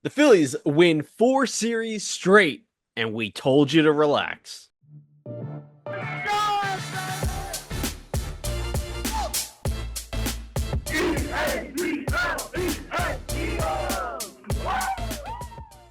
The Phillies win 4 series straight, and we told you to relax.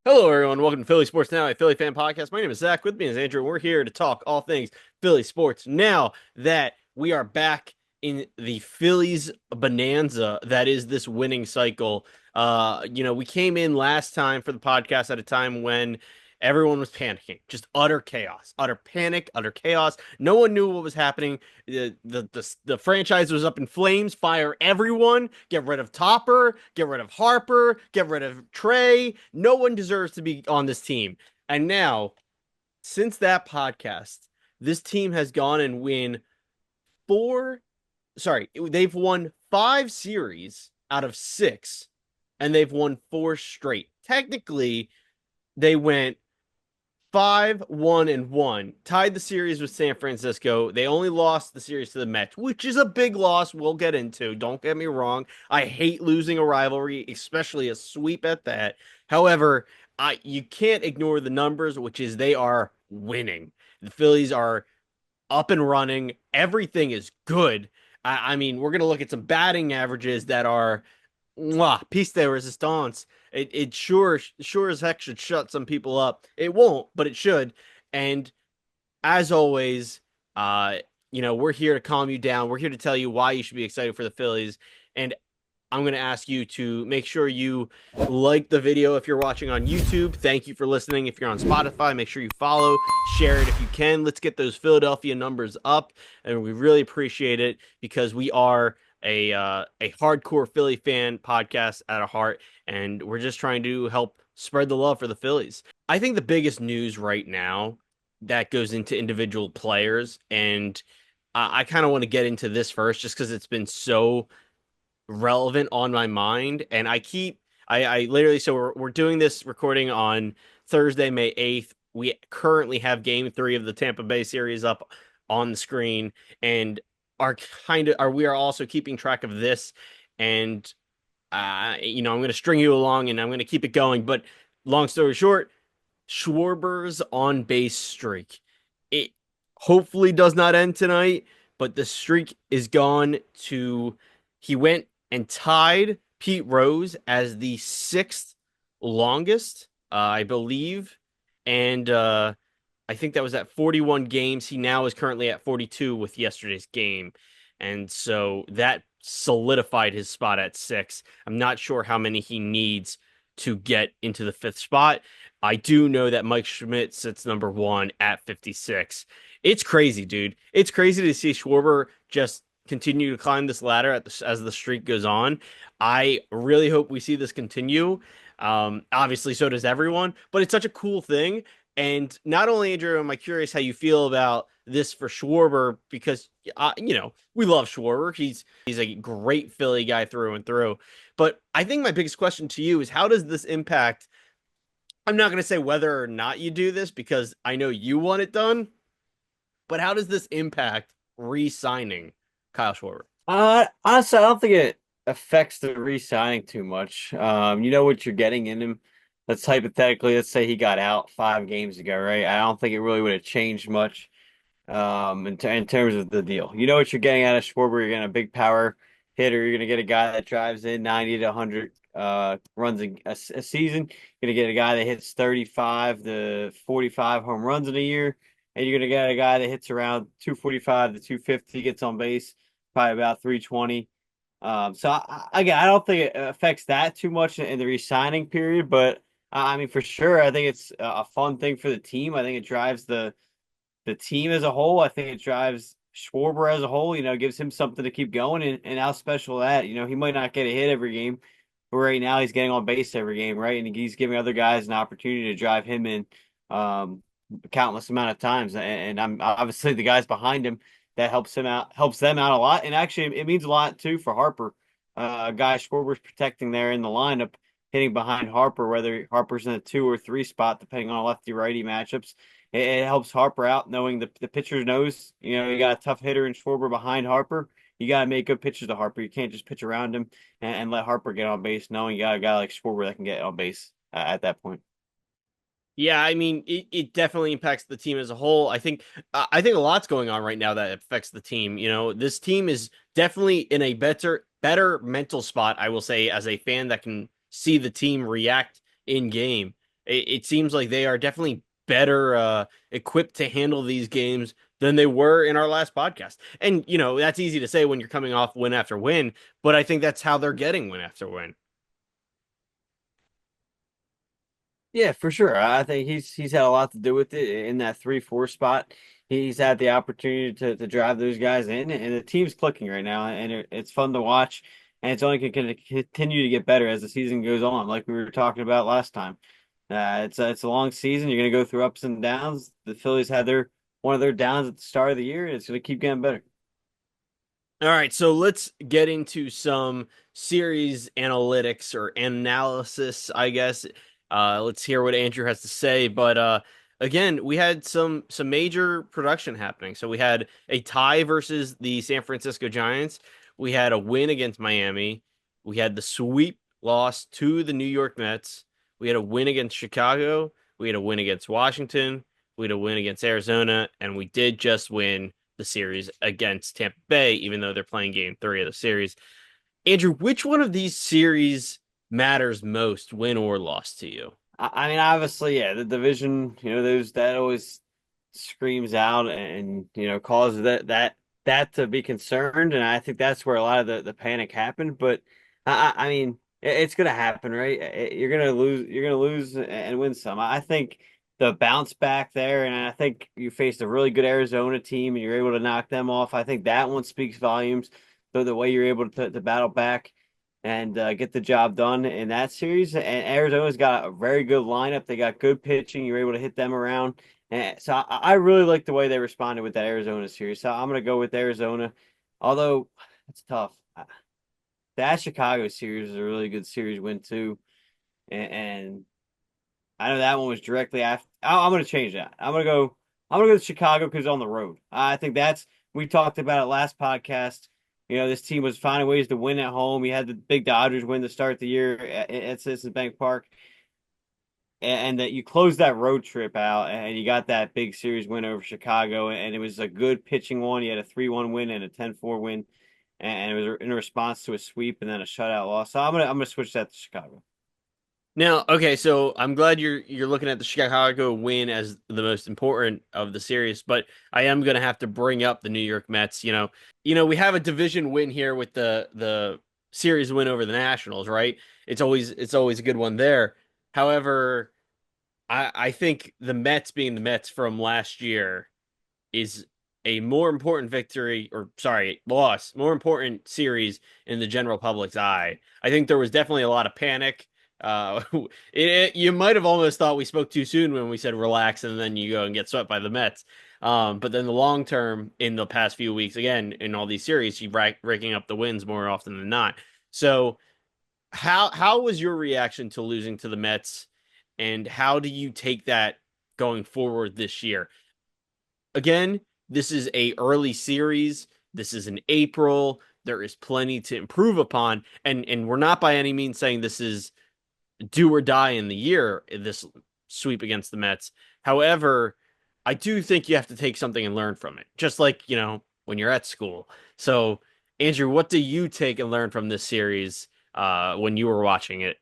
Hello, everyone. Welcome to Philly Sports Now, a Philly fan podcast. My name is Zach. With me is Andrew. We're here to talk all things Philly sports now that we are back in the Phillies bonanza that is this winning cycle. We came in last time for the podcast at a time when everyone was panicking, just utter chaos, utter panic, utter chaos. No one knew what was happening. The franchise was up in flames. Fire everyone. Get rid of Topper. Get rid of Harper. Get rid of Trey. No one deserves to be on this team. And now, since that podcast, this team has gone and win four. Sorry, they've won 5 series out of 6, and they've won 4 straight. Technically, they went 5-1-1, tied the series with San Francisco. They only lost the series to the Mets, which is a big loss. We'll get into. Don't get me wrong. I hate losing a rivalry, especially a sweep at that. However, you can't ignore the numbers, which is they are winning. The Phillies are up and running. Everything is good. I mean, we're going to look at some batting averages that are piece de resistance. It sure as heck should shut some people up. It won't, but it should. And as always, we're here to calm you down. We're here to tell you why you should be excited for the Phillies. And I'm going to ask you to make sure you like the video if you're watching on YouTube. Thank you for listening. If you're on Spotify, make sure you follow, share it if you can. Let's get those Philadelphia numbers up, and we really appreciate it because we are a hardcore Philly fan podcast at our heart, and we're just trying to help spread the love for the Phillies. I think the biggest news right now that goes into individual players, and I kind of want to get into this first just because it's been so relevant on my mind. And I literally, so we're doing this recording on Thursday, May 8th. We currently have game 3 of the Tampa Bay series up on the screen, and we are also keeping track of this. And I'm going to string you along and I'm going to keep it going. But long story short, Schwarber's on base streak. It hopefully does not end tonight, but the streak is gone to, he went and tied Pete Rose as the 6th longest, I believe. And I think that was at 41 games. He now is currently at 42 with yesterday's game. And so that solidified his spot at 6. I'm not sure how many he needs to get into the 5th spot. I do know that Mike Schmidt sits number 1 at 56. It's crazy, dude. It's crazy to see Schwarber just continue to climb this ladder as the streak goes on. I really hope we see this continue. Obviously, so does everyone, but it's such a cool thing. And not only, Andrew, am I curious how you feel about this for Schwarber, because we love Schwarber. He's a great Philly guy through and through. But I think my biggest question to you is, how does this impact? I'm not going to say whether or not you do this because I know you want it done, but how does this impact re-signing Kyle Schwarber? Honestly, I don't think it affects the re-signing too much. You know what you're getting in him. Let's say he got out 5 games ago, right? I don't think it really would have changed much in terms of the deal. You know what you're getting out of Schwarber. You're getting a big power hitter. You're going to get a guy that drives in 90 to 100 runs a season. You're going to get a guy that hits 35 to 45 home runs in a year. And you're going to get a guy that hits around 245 to 250, gets on base, probably about 320. Again, I don't think it affects that too much in the re-signing period, but I mean, for sure, I think it's a fun thing for the team. I think it drives the team as a whole. I think it drives Schwarber as a whole. Gives him something to keep going. And how special that, he might not get a hit every game, but right now he's getting on base every game, right? And he's giving other guys an opportunity to drive him in countless amount of times. And I'm obviously the guys behind him that helps them out a lot. And actually, it means a lot too for Harper. Guy Schwarber's protecting there in the lineup, hitting behind Harper, whether Harper's in a 2 or 3 spot, depending on lefty righty matchups. It helps Harper out knowing the pitcher knows, you got a tough hitter in Schwarber behind Harper. You got to make good pitches to Harper. You can't just pitch around him and let Harper get on base, knowing you got a guy like Schwarber that can get on base. at that point. Yeah, I mean, it definitely impacts the team as a whole. I think a lot's going on right now that affects the team. You know, this team is definitely in a better mental spot, I will say, as a fan that can see the team react in game. It seems like they are definitely better equipped to handle these games than they were in our last podcast. And, you know, that's easy to say when you're coming off win after win, but I think that's how they're getting win after win. Yeah, for sure. I think he's had a lot to do with it in that 3-4 spot. He's had the opportunity to drive those guys in, and the team's clicking right now, and it's fun to watch, and it's only going to continue to get better as the season goes on, like we were talking about last time. It's a long season. You're going to go through ups and downs. The Phillies had their one of their downs at the start of the year, and it's going to keep getting better. All right, so let's get into some series analytics or analysis, I guess. Let's hear what Andrew has to say. But again, we had some major production happening. So we had a tie versus the San Francisco Giants. We had a win against Miami. We had the sweep loss to the New York Mets. We had a win against Chicago. We had a win against Washington. We had a win against Arizona, and we did just win the series against Tampa Bay, even though they're playing game three of the series. Andrew, which one of these series matters most, win or loss to you? I mean, obviously, yeah, the division, those that always screams out and causes that to be concerned, and I think that's where a lot of the panic happened. But I mean, it's gonna happen, right? You're gonna lose and win some. I think the bounce back there, and I think you faced a really good Arizona team, and you're able to knock them off. I think that one speaks volumes. The way you're able to battle back and get the job done in that series. And Arizona's got a very good lineup. They got good pitching. You're able to hit them around. And so I really like the way they responded with that Arizona series. So I'm going to go with Arizona, although it's tough. That Chicago series is a really good series win too, and I know that one was directly after. I'm going to change that. I'm going to go to Chicago because it's on the road. I think that's we talked about it last podcast. This team was finding ways to win at home. You had the big Dodgers win to start the year at Citizens Bank Park, and that you closed that road trip out, and you got that big series win over Chicago, and it was a good pitching one. You had a 3-1 win and a 10-4 win, and it was in response to a sweep and then a shutout loss. So I'm gonna switch that to Chicago. Now, okay, so I'm glad you're looking at the Chicago win as the most important of the series, but I am gonna have to bring up the New York Mets. We have a division win here with the series win over the Nationals, right? It's always a good one there. However, I think the Mets being the Mets from last year is a more important victory, or sorry, loss, more important series in the general public's eye. I think there was definitely a lot of panic. Uh, you might have almost thought we spoke too soon when we said relax, and then you go and get swept by the Mets. But then the long term in the past few weeks, again in all these series, you raking up the wins more often than not. So how was your reaction to losing to the Mets, and how do you take that going forward this year? Again, this is a early series. This is in April. There is plenty to improve upon, and we're not by any means saying this is do or die in the year, this sweep against the Mets. However, I do think you have to take something and learn from it, just like, when you're at school. So, Andrew, what do you take and learn from this series when you were watching it?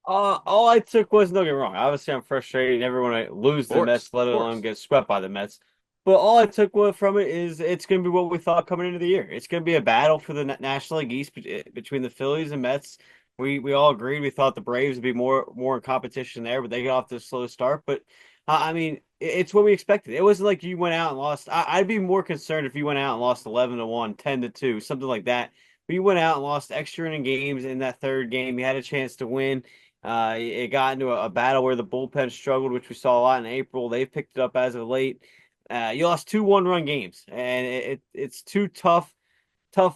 All I took was, don't get me wrong. Obviously, I'm frustrated. Never want to lose Of the course, Mets, let of alone course. get swept by the Mets. But all I took from it is it's going to be what we thought coming into the year. It's going to be a battle for the National League East between the Phillies and Mets. We all agreed. We thought the Braves would be more in competition there, but they got off to a slow start. But I mean, it's what we expected. It wasn't like you went out and lost. I'd be more concerned if you went out and lost 11-1, 10-2, something like that. But you went out and lost extra inning games in that third game. You had a chance to win. It got into a battle where the bullpen struggled, which we saw a lot in April. They've picked it up as of late. You lost two one-run games, and it's two tough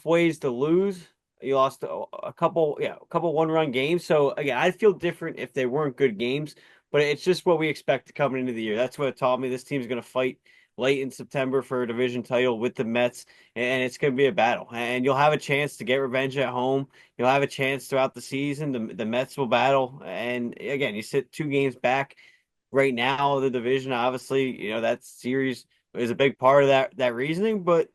ways to lose. You lost a couple, yeah, a couple one-run games. So again, I'd feel different if they weren't good games, but it's just what we expect coming into the year. That's what it taught me. This team's going to fight late in September for a division title with the Mets, and it's going to be a battle. And you'll have a chance to get revenge at home. You'll have a chance throughout the season. The Mets will battle, and again, you sit 2 games back right now. The division, obviously, that series is a big part of that reasoning, but.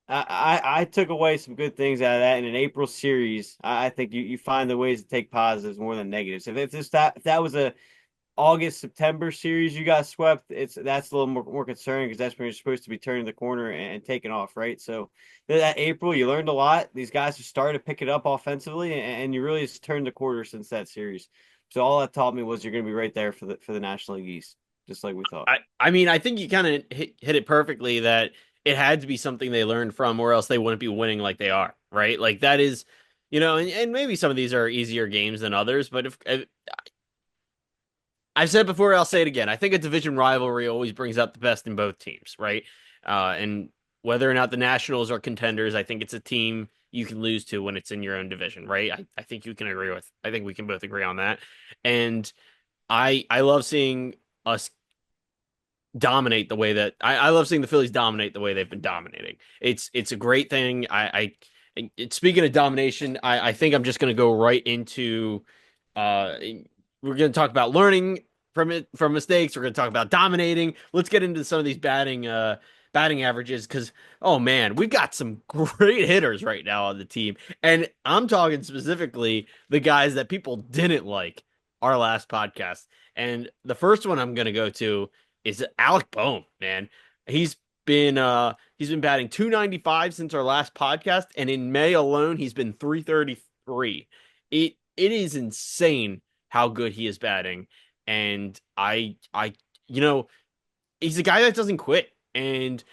I took away some good things out of that in an April series. I think you find the ways to take positives more than negatives. If that was a August September series you got swept, that's a little more concerning because that's when you're supposed to be turning the corner and taking off, right? So that April, you learned a lot. These guys have started to pick it up offensively, and you really just turned the quarter since that series. So all that taught me was you're going to be right there for the National League East, just like we thought. I mean, I think you kind of hit it perfectly that it had to be something they learned from, or else they wouldn't be winning like they are, right? Like that is, and maybe some of these are easier games than others, but if I've said before, I'll say it again. I think a division rivalry always brings out the best in both teams, right? And whether or not the Nationals are contenders, I think it's a team you can lose to when it's in your own division, right? I think you can agree with. I think we can both agree on that. And I love seeing us dominate the way that I love seeing the Phillies dominate the way they've been dominating. It's a great thing. Speaking of domination, I think I'm just going to go right into uh we're going to talk about learning from mistakes. We're going to talk about dominating. Let's get into some of these batting averages because oh man, we've got some great hitters right now on the team, and I'm talking specifically the guys that people didn't like our last podcast. And the first one I'm going to go to is Alec Bohm, man. He's he's been batting 295 since our last podcast, and in May alone, he's been 333. It is insane how good he is batting. And you know, he's a guy that doesn't quit. And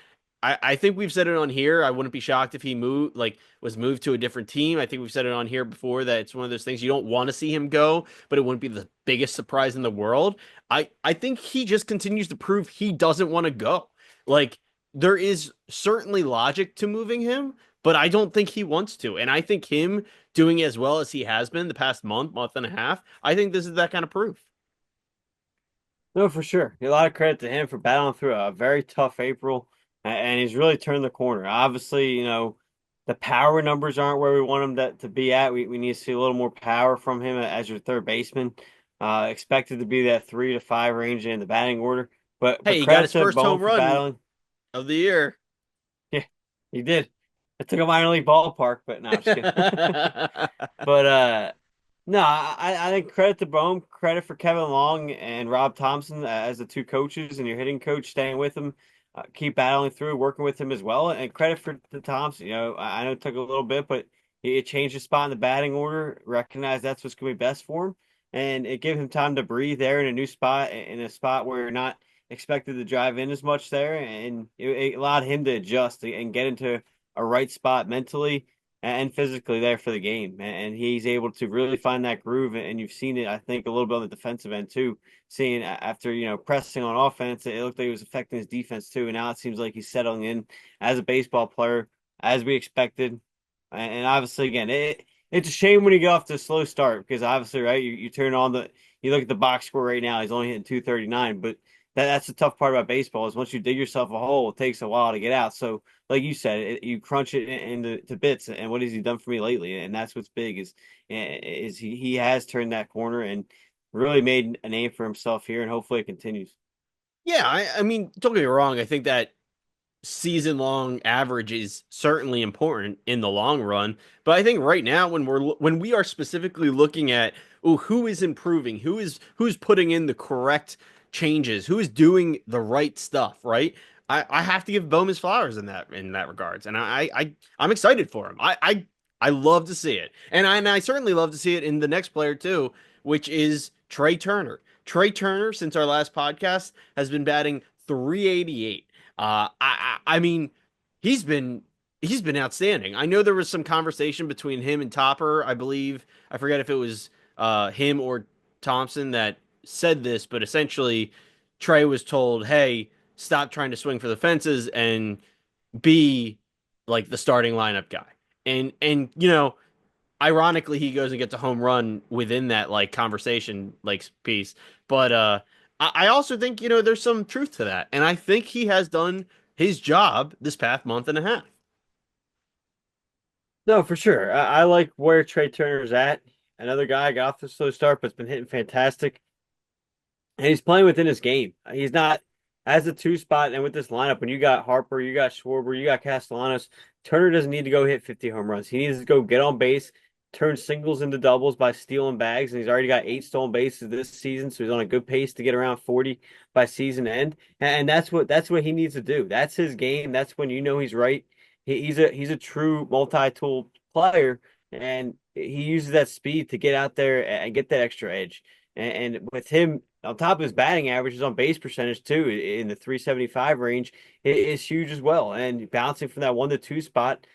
I think we've said it on here. I wouldn't be shocked if he was moved to a different team. I think we've said it on here before that it's one of those things you don't want to see him go, but it wouldn't be the biggest surprise in the world. I think he just continues to prove he doesn't want to go. Like there is certainly logic to moving him, but I don't think he wants to. And I think him doing as well as he has been the past month and a half, I think this is that kind of proof. No, for sure. A lot of credit to him for battling through a very tough April, and he's really turned the corner. Obviously, the power numbers aren't where we want him to be at. We need to see a little more power from him as your third baseman. Expected to be that 3 to 5 range in the batting order. But Hey, he got credit his to first Bone home for run battling. of the year. Yeah, he did. It took a minor league ballpark, but no, I'm just kidding. But no, I think credit to Bohm, credit for Kevin Long and Rob Thompson as the two coaches and your hitting coach staying with him, keep battling through, working with him as well, and credit for the Thompson. I know it took a little bit, but he changed his spot in the batting order, recognized that's what's going to be best for him, and it gave him time to breathe there in a new spot, in a spot where you're not expected to drive in as much there, and it allowed him to adjust and get into a right spot mentally and physically there for the game. And he's able to really find that groove. And you've seen it, I think, a little bit on the defensive end too. Seeing after, pressing on offense, it looked like it was affecting his defense too. And now it seems like he's settling in as a baseball player, as we expected. And obviously, again, it's a shame when you get off to a slow start because obviously, right, you turn on you look at the box score right now, he's only hitting 239. But that's the tough part about baseball is once you dig yourself a hole, it takes a while to get out. So like you said, you crunch it into to bits. And what has he done for me lately? And that's what's big is he has turned that corner and really made a name for himself here, and hopefully it continues. Yeah, I mean, don't get me wrong. I think that season long average is certainly important in the long run. But I think right now when we are specifically looking at who is improving, who's putting in the correct changes, who is doing the right stuff, right? I have to give Bowman his flowers in that regards. And I'm excited for him. I love to see it. And I certainly love to see it in the next player too, which is Trey Turner. Trey Turner, since our last podcast, has been batting 388. I mean, he's been he's been outstanding. I know there was some conversation between him and Topper. I believe I forget if it was him or Thompson that said this, but essentially Trey was told, "Hey, stop trying to swing for the fences and be like the starting lineup guy." And ironically he goes and gets a home run within that like conversation like piece. But I also think, there's some truth to that. And I think he has done his job this past month and a half. No, for sure. I like where Trey Turner's at. Another guy got off the slow start, but's been hitting fantastic. And he's playing within his game. He's not as a two spot. And with this lineup, when you got Harper, you got Schwarber, you got Castellanos, Turner doesn't need to go hit 50 home runs. He needs to go get on base, turn singles into doubles by stealing bags. And he's already got 8 stolen bases this season. So he's on a good pace to get around 40 by season end. And that's what he needs to do. That's his game. That's when you know he's right. He's a true multi-tool player. And he uses that speed to get out there and get that extra edge. And with him on top of his batting average, his on base percentage too in the 375 range is huge as well. And bouncing from that 1 to 2 spot,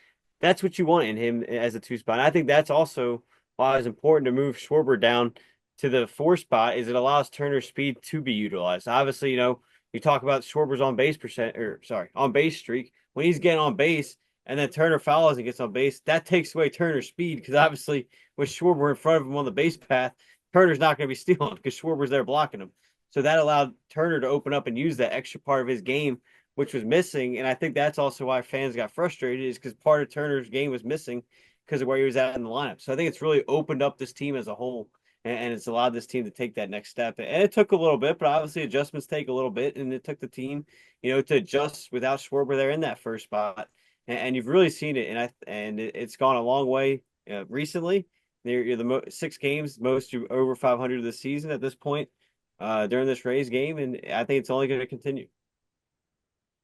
that's what you want in him as a 2 spot. And I think that's also why it's important to move Schwarber down to the 4 spot. Is it allows Turner's speed to be utilized. Obviously, you talk about Schwarber's on base percent, or sorry, on base streak. When he's getting on base and then Turner fouls and gets on base, that takes away Turner's speed because obviously with Schwarber in front of him on the base path, Turner's not going to be stealing because Schwarber's there blocking him. So that allowed Turner to open up and use that extra part of his game, which was missing. And I think that's also why fans got frustrated, is because part of Turner's game was missing because of where he was at in the lineup. So I think it's really opened up this team as a whole, and it's allowed this team to take that next step. And it took a little bit, but obviously adjustments take a little bit, and it took the team, to adjust without Schwarber there in that first spot. And you've really seen it, and it's gone a long way recently. You're the 6 games, most over 500 this season at this point during this Rays game, and I think it's only going to continue.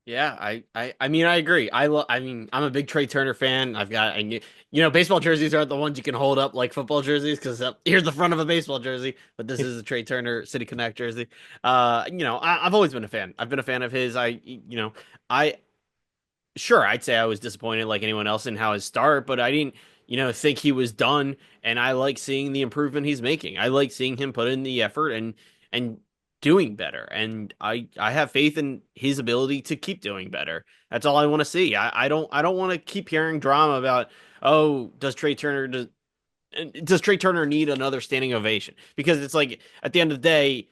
Yeah, I mean, I agree. I mean, I'm a big Trey Turner fan. Baseball jerseys aren't the ones you can hold up like football jerseys because here's the front of a baseball jersey, but this is a Trey Turner City Connect jersey. I've always been a fan. I've been a fan of his. I sure, I'd say I was disappointed like anyone else in how his start, but I didn't, think he was done. And I like seeing the improvement he's making. I like seeing him put in the effort and doing better. And I have faith in his ability to keep doing better. That's all I want to see. I don't want to keep hearing drama about, oh, does Trey Turner need another standing ovation? Because it's like at the end of the day,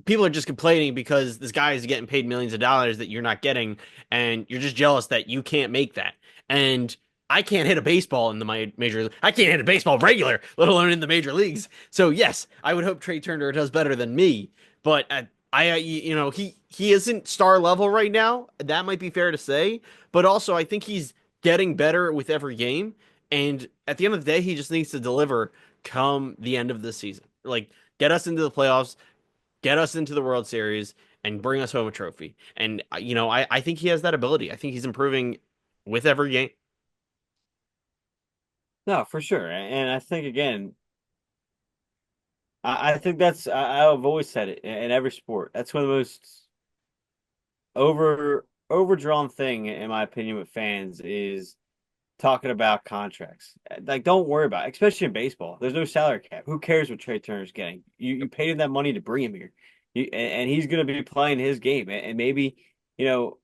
people are just complaining because this guy is getting paid millions of dollars that you're not getting, and you're just jealous that you can't make that. And I can't hit a baseball in the major. I can't hit a baseball regular, let alone in the major leagues. So yes, I would hope Trey Turner does better than me, but he isn't star level right now. That might be fair to say, but also I think he's getting better with every game. And at the end of the day, he just needs to deliver come the end of the season. Like, get us into the playoffs, get us into the World Series, and bring us home a trophy. And, I think he has that ability. I think he's improving with every game. No, for sure. And I think again, I think I've always said it in every sport. That's one of the most overdrawn thing, in my opinion, with fans is talking about contracts. Like, don't worry about it, especially in baseball. There's no salary cap. Who cares what Trey Turner's getting? You paid him that money to bring him here, and he's going to be playing his game. And maybe you know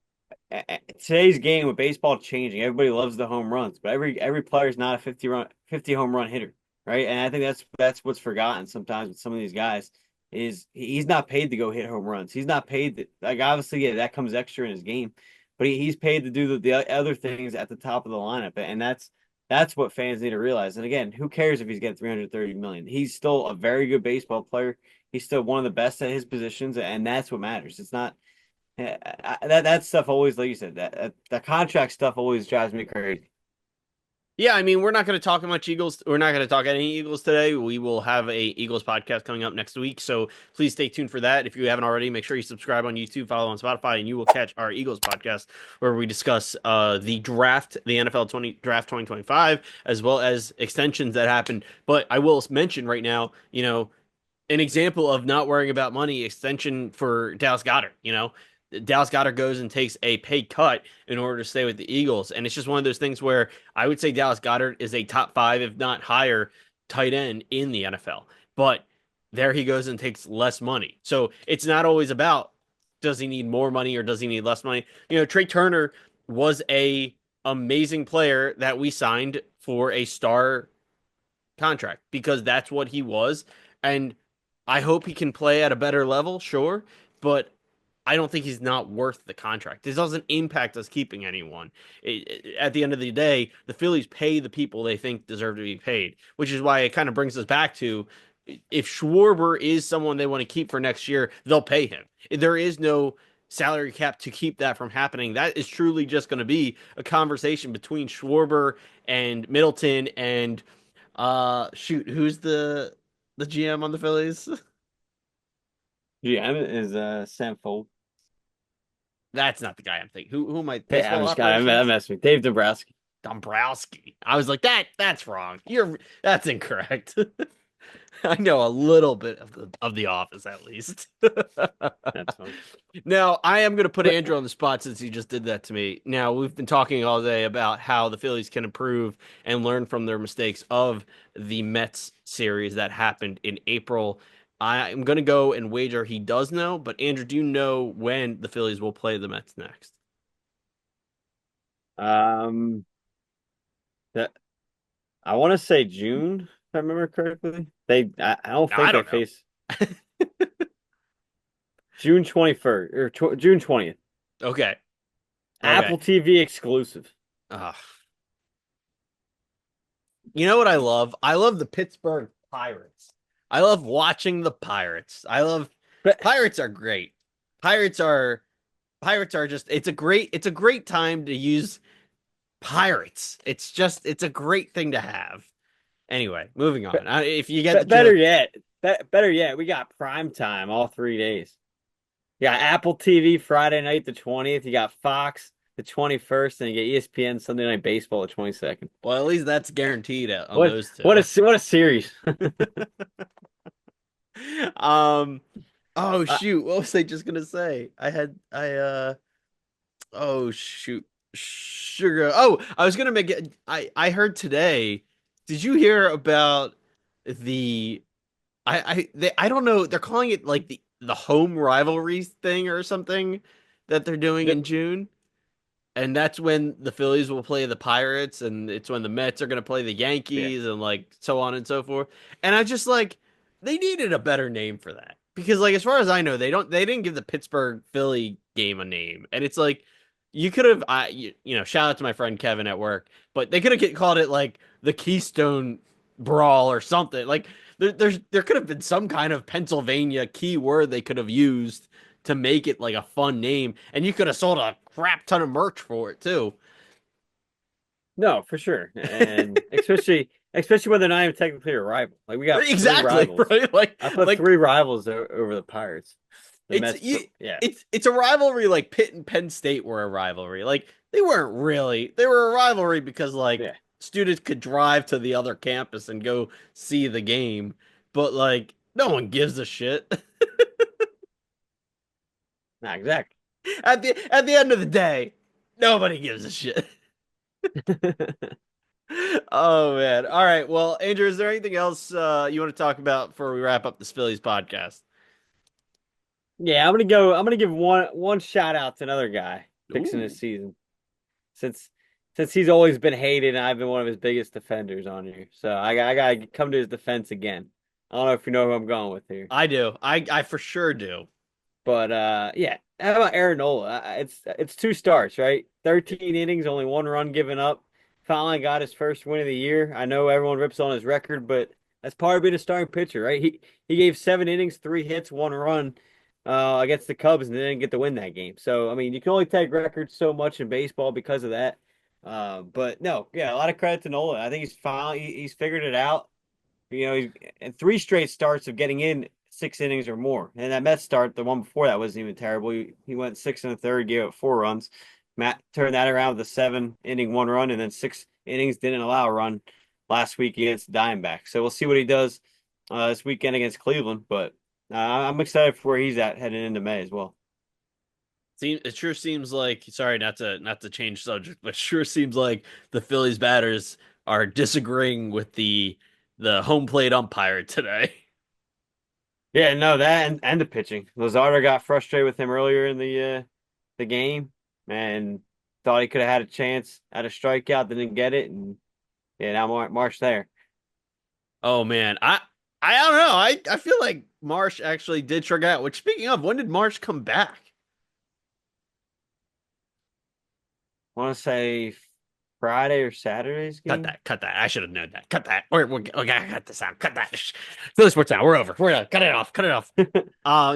today's game with baseball changing, everybody loves the home runs, but every player is not a 50 home run hitter, right? And I think that's what's forgotten sometimes with some of these guys is he's not paid to go hit home runs. He's not paid to, like, obviously, yeah, that comes extra in his game, but he's paid to do the other things at the top of the lineup, and that's what fans need to realize. And again, who cares if he's getting 330 million? He's still a very good baseball player. He's still one of the best at his positions, and that's what matters. It's not that stuff always, like you said, that the contract stuff always drives me crazy. Yeah, I mean, we're not going to talk much Eagles. We're not going to talk any Eagles today. We will have a Eagles podcast coming up next week, so please stay tuned for that. If you haven't already, make sure you subscribe on YouTube, follow on Spotify, and you will catch our Eagles podcast where we discuss the draft, the NFL 2025, as well as extensions that happened. But I will mention right now, an example of not worrying about money extension for Dallas Goedert. Dallas Goedert goes and takes a pay cut in order to stay with the Eagles. And it's just one of those things where I would say Dallas Goedert is a top five, if not higher, tight end in the NFL. But there he goes and takes less money. So it's not always about does he need more money or does he need less money. Trey Turner was a amazing player that we signed for a star contract because that's what he was. And I hope he can play at a better level, sure, but I don't think he's not worth the contract. This doesn't impact us keeping anyone. At the end of the day, the Phillies pay the people they think deserve to be paid, which is why it kind of brings us back to if Schwarber is someone they want to keep for next year, they'll pay him. There is no salary cap to keep that from happening. That is truly just going to be a conversation between Schwarber and Middleton and shoot, who's the GM on the Phillies? GM is Sam Fold. That's not the guy I'm thinking. Who am I? Yeah, Baseball I'm operations? messing with Dave Dombrowski. Dombrowski. I was like that's wrong. That's incorrect. I know a little bit of the office at least. That's fun. Now, I am going to put But Andrew on the spot since he just did that to me. Now, we've been talking all day about how the Phillies can improve and learn from their mistakes of the Mets series that happened in April. I'm going to go and wager he does know, but Andrew, do you know when the Phillies will play the Mets next? um, that I want to say June, if I remember correctly. I don't Now, I think they don't know. face June 21st or June 20th. Okay. Okay. Apple TV exclusive. Ugh. You know what I love? I love the Pittsburgh Pirates. I love watching the Pirates. I love But Pirates are great. Pirates are Pirates are just it's a great time to use pirates. It's a great thing to have. Anyway, moving but, on. If you get the but better joke, yet, better yet, we got prime time all 3 days. You got Apple TV Friday night the 20th. You got Fox the 21st, and you get ESPN Sunday Night Baseball the 22nd. well, at least that's guaranteed on What those what two. a series. um oh Uh, shoot, what was I just gonna say? Oh shoot. Sugar. Oh, I was gonna make it I heard today. Did you hear about the I don't know, they're calling it like the home rivalry thing or something that they're doing th- in June? And that's when the Phillies will play the Pirates, and it's when the Mets are going to play the yeah. Yankees, and like so on and so forth. And I just like they needed a better name for that because, like, as far as I know, they didn't give the Pittsburgh Philly game a name, and it's like you could have, you know, shout out to my friend Kevin at work, but they could have called it like the Keystone Brawl or something. Like there could have been some kind of Pennsylvania key word they could have used to make it like a fun name, and you could have sold a crap ton of merch for it too. No, for sure. And especially when they're not even technically a rival. Like we got three Exactly, rivals. right? Like I put like three rivals over the Pirates. The it's Mets, you, yeah. it's a rivalry like Pitt and Penn State were a rivalry. Like they weren't really. They were a rivalry because like Yeah. students could drive to the other campus and go see the game, but like no one gives a shit. Not exactly. At the end of the day, nobody gives a shit. Oh man. All right. Well, Andrew, is there anything else you want to talk about before we wrap up this Phillies podcast? Yeah, I'm gonna give one shout out to another guy fixing this Ooh. season. Since since he's always been hated and I've been one of his biggest defenders on here. So I gotta come to his defense again. I don't know if you know who I'm going with here. I do. I for sure do. But yeah, how about Aaron Nola? It's two starts, right? 13 innings, only one run given up. Finally got his first win of the year. I know everyone rips on his record, but that's part of being a starting pitcher, right? He gave 7 innings, 3 hits, one run against the Cubs, and they didn't get to win that game. So I mean, you can only take records so much in baseball because of that. But no, yeah, a lot of credit to Nola. I think he's figured it out. You know, he's and 3 straight starts of getting in 6 innings or more. And that Mets start, the one before that wasn't even terrible. He went 6 and a third, gave up 4 runs. Matt turned that around with a 7 inning, one run, and then 6 innings, didn't allow a run last week against the Diamondbacks. So we'll see what he does this weekend against Cleveland. But I'm excited for where he's at heading into May as well. It sure seems like sorry not to change subject, but sure seems like the Phillies batters are disagreeing with the home plate umpire today. Yeah, no, that and the pitching. Luzardo got frustrated with him earlier in the game and thought he could have had a chance at a strikeout, didn't get it, and yeah, now March there. Oh man, I don't know. I feel like Marsh actually did strike out. Which, speaking of, when did Marsh come back? I want to say Friday or Saturday's Cut game. that. Cut that. I should have known that. Cut that. We gotta cut this out. Cut that. Philly sports now. We're over. We're done. Cut it off. Cut it off.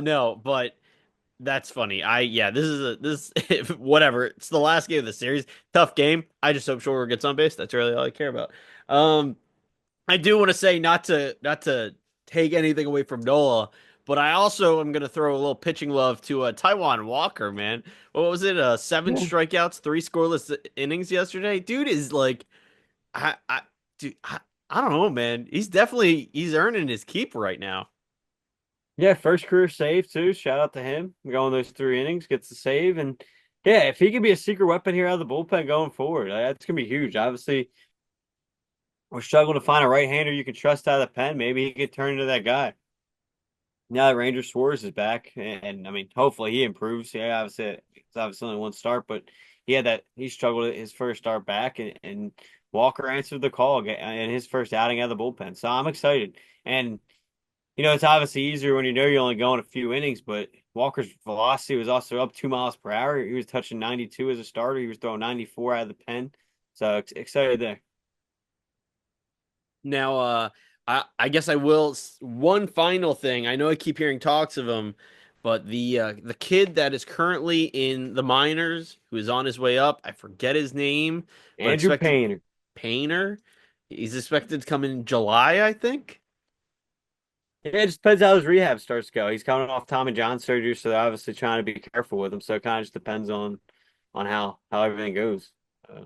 No, but that's funny. Yeah, this whatever. It's the last game of the series. Tough game. I just hope Shore gets on base. That's really all I care about. Um, I do want to say not to take anything away from Nola, but I also am gonna throw a little pitching love to Taiwan Walker, man. What was it? Seven Yeah. strikeouts, three scoreless innings yesterday. Dude is like, I, I, dude, I don't know, man. He's earning his keep right now. Yeah, first career save too. Shout out to him. Going those 3 innings, gets the save, and yeah, if he can be a secret weapon here out of the bullpen going forward, that's gonna be huge. Obviously, we're struggling to find a right-hander you can trust out of the pen. Maybe he could turn into that guy. Now that Ranger Suarez is back, and I mean, hopefully he improves. Yeah, obviously it's obviously only one start, but he struggled at his first start back, and Walker answered the call in his first outing out of the bullpen. So I'm excited, and it's obviously easier when you know you're only going a few innings, but Walker's velocity was also up 2 miles per hour. He was touching 92 as a starter. He was throwing 94 out of the pen. So excited there. Now, I guess I will. One final thing. I know I keep hearing talks of him, but the kid that is currently in the minors, who is on his way up, I forget his name, but Andrew expected Painter. Painter. He's expected to come in July, I think. Yeah, it just depends how his rehab starts to go. He's coming off Tommy John surgery, so they're obviously trying to be careful with him. So it kind of just depends on how everything goes. Uh,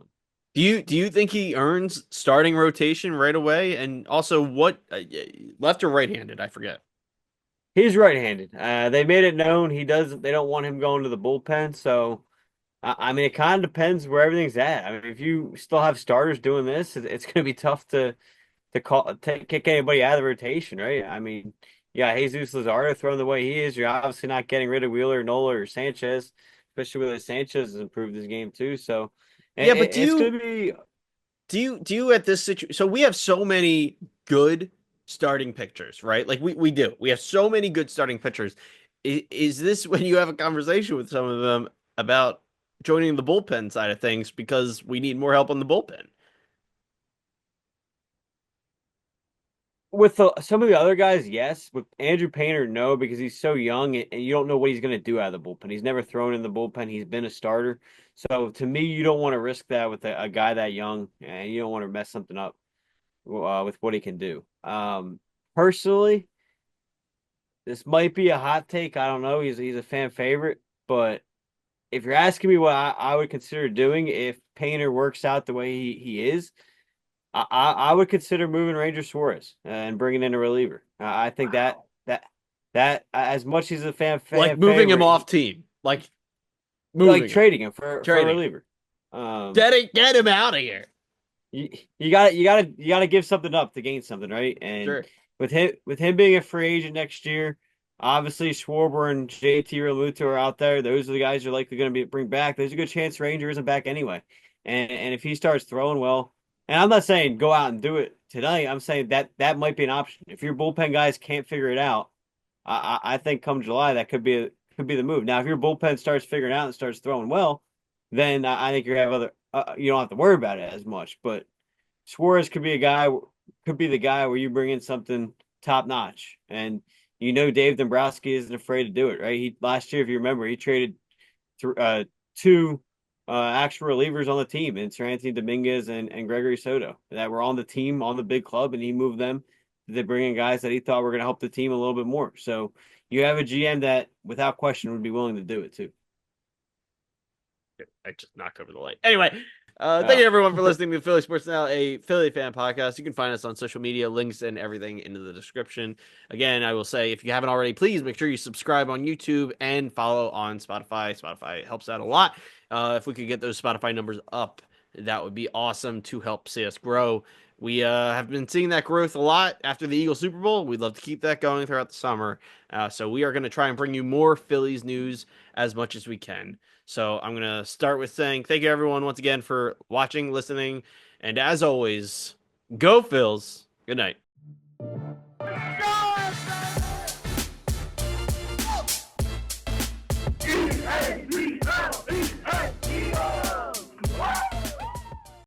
Do you think he earns starting rotation right away? And also, what left or right-handed? I forget. he's right-handed. They made it known he does. They don't want him going to the bullpen. So I mean, it kind of depends where everything's at. I mean, if you still have starters doing this, it's going to be tough to kick anybody out of the rotation, right? I mean, yeah, Jesus Luzardo throwing the way he is, you're obviously not getting rid of Wheeler, Nola, or Sanchez, especially with Sanchez has improved his game too. So Yeah, but do it's going you to be do you at this situation? So we have so many good starting pitchers, right? Like we do. We have so many good starting pitchers. Is this when you have a conversation with some of them about joining the bullpen side of things because we need more help on the bullpen? with some of the other guys, yes. With Andrew Painter, no, because he's so young and you don't know what he's going to do out of the bullpen. He's never thrown in the bullpen. He's been a starter. So to me, you don't want to risk that with a guy that young, and you don't want to mess something up with what he can do. Personally, this might be a hot take. I don't know. He's a fan favorite, but if you're asking me what I would consider doing if Painter works out the way he is, I would consider moving Ranger Suarez and bringing in a reliever. I think Wow. that as much as a Like fan moving him favorite, off team, like like moving him, trading him for a trading, reliever. Um, get him out of here. you got to give something up to gain something, right? And Sure. with him being a free agent next year, obviously Schwarber and JT Realmuto are out there. Those are the guys you're likely going to be bring back. There's a good chance Ranger isn't back anyway. And if he starts throwing well, and I'm not saying go out and do it tonight. I'm saying that might be an option. If your bullpen guys can't figure it out, I think come July that could be the move. Now, if your bullpen starts figuring it out and starts throwing well, then I think you have other you don't have to worry about it as much. But Suarez could be the guy where you bring in something top notch, and Dave Dombrowski isn't afraid to do it, right? He last year, if you remember, he traded two actual relievers on the team, and Sir Anthony Dominguez and Gregory Soto that were on the team on the big club, and he moved them to bring in guys that he thought were going to help the team a little bit more. So you have a GM that, without question, would be willing to do it too. I just knocked over the light. Anyway, thank Uh, you everyone for listening to Philly Sports Now, a Philly fan podcast. You can find us on social media, links and everything into the description. Again, I will say if you haven't already, please make sure you subscribe on YouTube and follow on Spotify. Spotify helps out a lot. If we could get those Spotify numbers up, that would be awesome to help see us grow. We have been seeing that growth a lot after the Eagles Super Bowl. We'd love to keep that going throughout the summer. So we are going to try and bring you more Phillies news as much as we can. So I'm going to start with saying thank you, everyone, once again for watching, listening, and as always, go Phils. Good night.